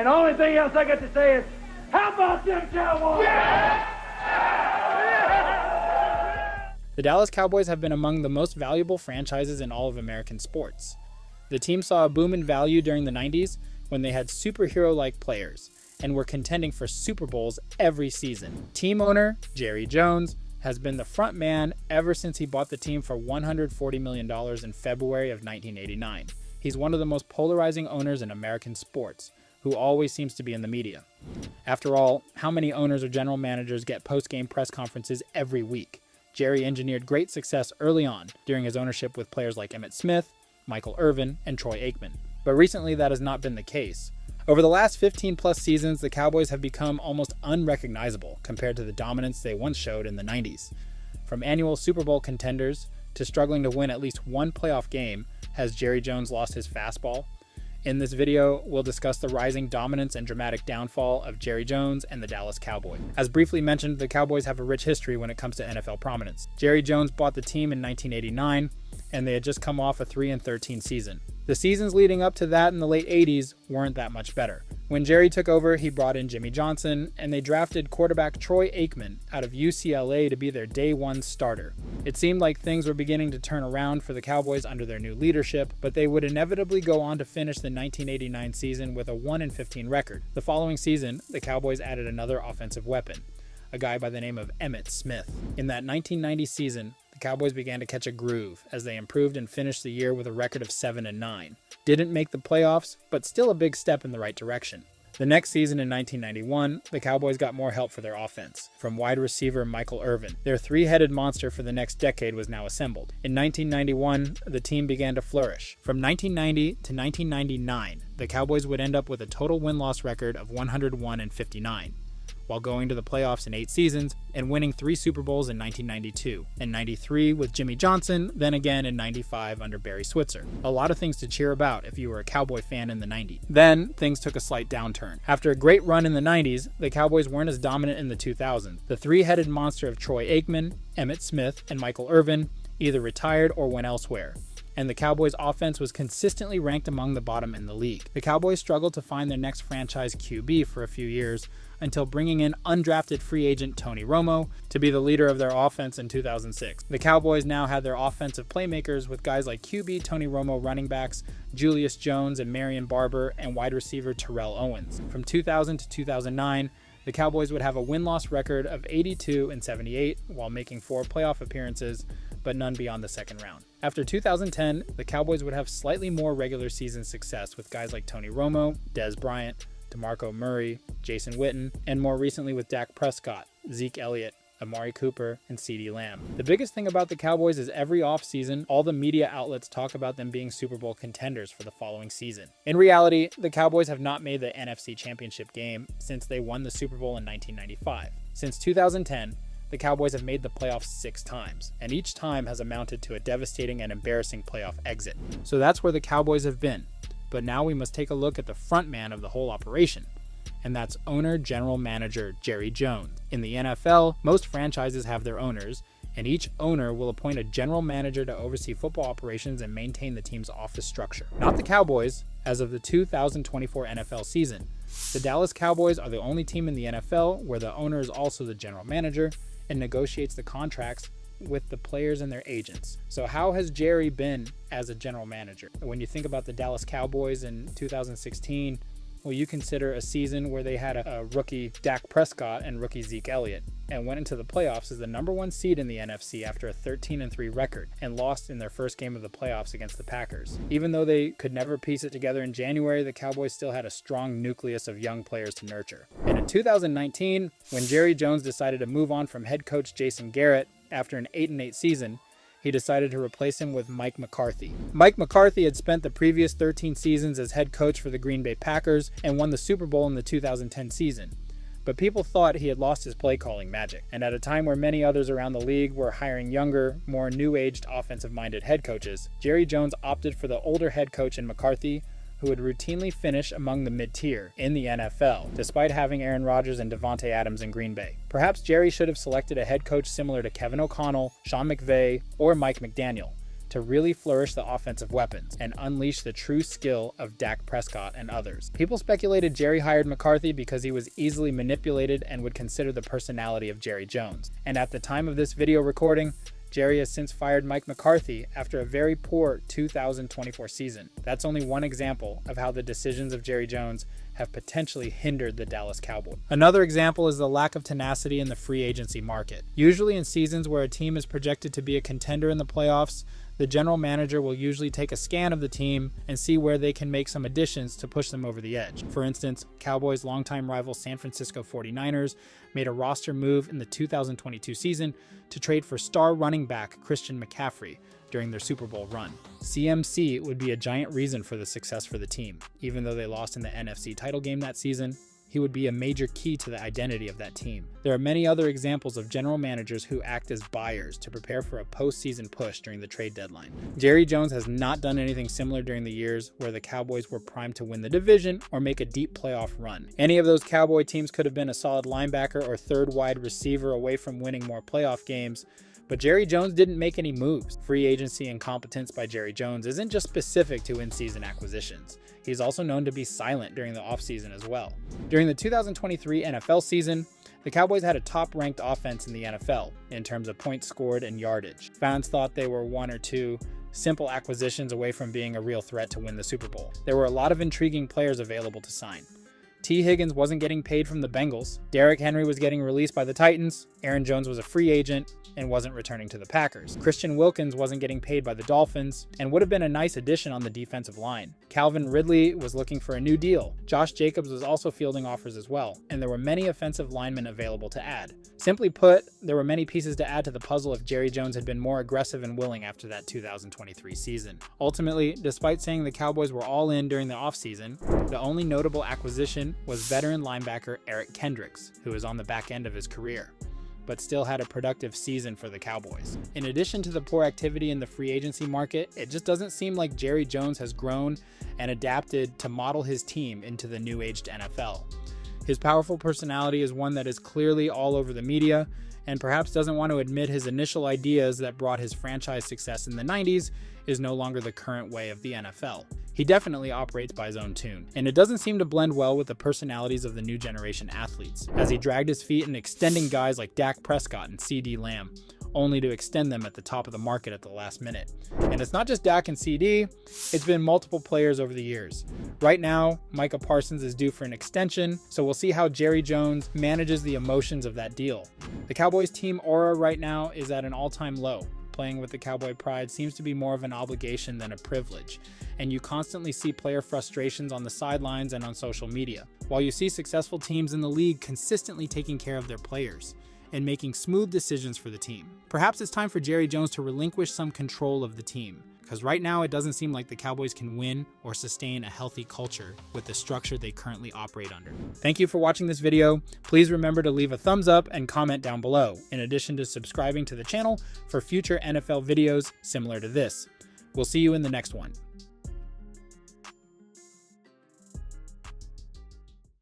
And the only thing else I got to say is, how about them Cowboys? Yeah! The Dallas Cowboys have been among the most valuable franchises in all of American sports. The team saw a boom in value during the 90s when they had superhero-like players and were contending for Super Bowls every season. Team owner Jerry Jones has been the front man ever since he bought the team for $140 million in February of 1989. He's one of the most polarizing owners in American sports, who always seems to be in the media. After all, how many owners or general managers get post-game press conferences every week? Jerry engineered great success early on during his ownership with players like Emmitt Smith, Michael Irvin, and Troy Aikman. But recently that has not been the case. Over the last 15-plus seasons, the Cowboys have become almost unrecognizable compared to the dominance they once showed in the 90s. From annual Super Bowl contenders to struggling to win at least one playoff game, has Jerry Jones lost his fastball? In this video, we'll discuss the rising dominance and dramatic downfall of Jerry Jones and the Dallas Cowboys. As briefly mentioned, the Cowboys have a rich history when it comes to NFL prominence. Jerry Jones bought the team in 1989, and they had just come off a 3-13 season. The seasons leading up to that in the late 80s weren't that much better. When Jerry took over, he brought in Jimmy Johnson, and they drafted quarterback Troy Aikman out of UCLA to be their day one starter. It seemed like things were beginning to turn around for the Cowboys under their new leadership, but they would inevitably go on to finish the 1989 season with a 1-15 record. The following season, the Cowboys added another offensive weapon, a guy by the name of Emmitt Smith. In that 1990 season, the Cowboys began to catch a groove as they improved and finished the year with a record of 7-9. Didn't make the playoffs, but still a big step in the right direction. The next season in 1991, the Cowboys got more help for their offense, from wide receiver Michael Irvin. Their three-headed monster for the next decade was now assembled. In 1991, the team began to flourish. From 1990 to 1999, the Cowboys would end up with a total win-loss record of 101-59. While going to the playoffs in 8 seasons and winning 3 Super Bowls in 1992, and 93 with Jimmy Johnson, then again in 95 under Barry Switzer. A lot of things to cheer about if you were a Cowboy fan in the 90s. Then, things took a slight downturn. After a great run in the 90s, the Cowboys weren't as dominant in the 2000s. The three-headed monster of Troy Aikman, Emmitt Smith, and Michael Irvin either retired or went elsewhere, and the Cowboys' offense was consistently ranked among the bottom in the league. The Cowboys struggled to find their next franchise QB for a few years, until bringing in undrafted free agent Tony Romo to be the leader of their offense in 2006. The Cowboys now had their offensive playmakers with guys like QB Tony Romo, running backs Julius Jones and Marion Barber, and wide receiver Terrell Owens. From 2000 to 2009, the Cowboys would have a win-loss record of 82-78 while making 4 playoff appearances, but none beyond the second round. After 2010, the Cowboys would have slightly more regular season success with guys like Tony Romo, Dez Bryant, DeMarco Murray, Jason Witten, and more recently with Dak Prescott, Zeke Elliott, Amari Cooper, and CeeDee Lamb. The biggest thing about the Cowboys is every offseason, all the media outlets talk about them being Super Bowl contenders for the following season. In reality, the Cowboys have not made the NFC Championship game since they won the Super Bowl in 1995. Since 2010, the Cowboys have made the playoffs 6 times, and each time has amounted to a devastating and embarrassing playoff exit. So that's where the Cowboys have been. But now we must take a look at the front man of the whole operation, and that's owner general manager Jerry Jones. In the NFL, most franchises have their owners, and each owner will appoint a general manager to oversee football operations and maintain the team's office structure. Not the Cowboys. As of the 2024 NFL season, the Dallas Cowboys are the only team in the NFL where the owner is also the general manager and negotiates the contracts with the players and their agents. So how has Jerry been as a general manager? When you think about the Dallas Cowboys in 2016, well, you consider a season where they had a rookie Dak Prescott and rookie Zeke Elliott, and went into the playoffs as the number 1 seed in the NFC after a 13-3 record, and lost in their first game of the playoffs against the Packers. Even though they could never piece it together in January, the Cowboys still had a strong nucleus of young players to nurture. And in 2019, when Jerry Jones decided to move on from head coach Jason Garrett after an 8-8 season, he decided to replace him with Mike McCarthy. Mike McCarthy had spent the previous 13 seasons as head coach for the Green Bay Packers and won the Super Bowl in the 2010 season. But people thought he had lost his play-calling magic. And at a time where many others around the league were hiring younger, more new-aged offensive-minded head coaches, Jerry Jones opted for the older head coach in McCarthy, who would routinely finish among the mid-tier in the NFL, despite having Aaron Rodgers and Devontae Adams in Green Bay. Perhaps Jerry should have selected a head coach similar to Kevin O'Connell, Sean McVay, or Mike McDaniel, to really flourish the offensive weapons and unleash the true skill of Dak Prescott and others. People speculated Jerry hired McCarthy because he was easily manipulated and would consider the personality of Jerry Jones. And at the time of this video recording, Jerry has since fired Mike McCarthy after a very poor 2024 season. That's only one example of how the decisions of Jerry Jones have potentially hindered the Dallas Cowboys. Another example is the lack of tenacity in the free agency market. Usually in seasons where a team is projected to be a contender in the playoffs, the general manager will usually take a scan of the team and see where they can make some additions to push them over the edge. For instance, Cowboys' longtime rival San Francisco 49ers made a roster move in the 2022 season to trade for star running back Christian McCaffrey during their Super Bowl run. CMC would be a giant reason for the success for the team. Even though they lost in the NFC title game that season, he would be a major key to the identity of that team. There are many other examples of general managers who act as buyers to prepare for a postseason push during the trade deadline. Jerry Jones has not done anything similar during the years where the Cowboys were primed to win the division or make a deep playoff run. Any of those Cowboy teams could have been a solid linebacker or third wide receiver away from winning more playoff games, but Jerry Jones didn't make any moves. Free agency incompetence by Jerry Jones isn't just specific to in-season acquisitions. He's also known to be silent during the offseason as well. During the 2023 NFL season, the Cowboys had a top-ranked offense in the NFL in terms of points scored and yardage. Fans thought they were one or two simple acquisitions away from being a real threat to win the Super Bowl. There were a lot of intriguing players available to sign. T. Higgins wasn't getting paid from the Bengals. Derrick Henry was getting released by the Titans. Aaron Jones was a free agent and wasn't returning to the Packers. Christian Wilkins wasn't getting paid by the Dolphins and would have been a nice addition on the defensive line. Calvin Ridley was looking for a new deal. Josh Jacobs was also fielding offers as well, and there were many offensive linemen available to add. Simply put, there were many pieces to add to the puzzle if Jerry Jones had been more aggressive and willing after that 2023 season. Ultimately, despite saying the Cowboys were all in during the offseason, the only notable acquisition was veteran linebacker Eric Kendricks, who was on the back end of his career, but still had a productive season for the Cowboys. In addition to the poor activity in the free agency market, it just doesn't seem like Jerry Jones has grown and adapted to model his team into the new-aged NFL. His powerful personality is one that is clearly all over the media, and perhaps doesn't want to admit his initial ideas that brought his franchise success in the 90s is no longer the current way of the NFL. He definitely operates by his own tune, and it doesn't seem to blend well with the personalities of the new generation athletes, as he dragged his feet in extending guys like Dak Prescott and CD Lamb, only to extend them at the top of the market at the last minute. And it's not just Dak and CD, it's been multiple players over the years. Right now, Micah Parsons is due for an extension, so we'll see how Jerry Jones manages the emotions of that deal. The Cowboys team aura right now is at an all-time low. Playing with the Cowboy pride seems to be more of an obligation than a privilege, and you constantly see player frustrations on the sidelines and on social media, while you see successful teams in the league consistently taking care of their players and making smooth decisions for the team. Perhaps it's time for Jerry Jones to relinquish some control of the team, because right now it doesn't seem like the Cowboys can win or sustain a healthy culture with the structure they currently operate under. Thank you for watching this video. Please remember to leave a thumbs up and comment down below, in addition to subscribing to the channel for future NFL videos similar to this. We'll see you in the next one.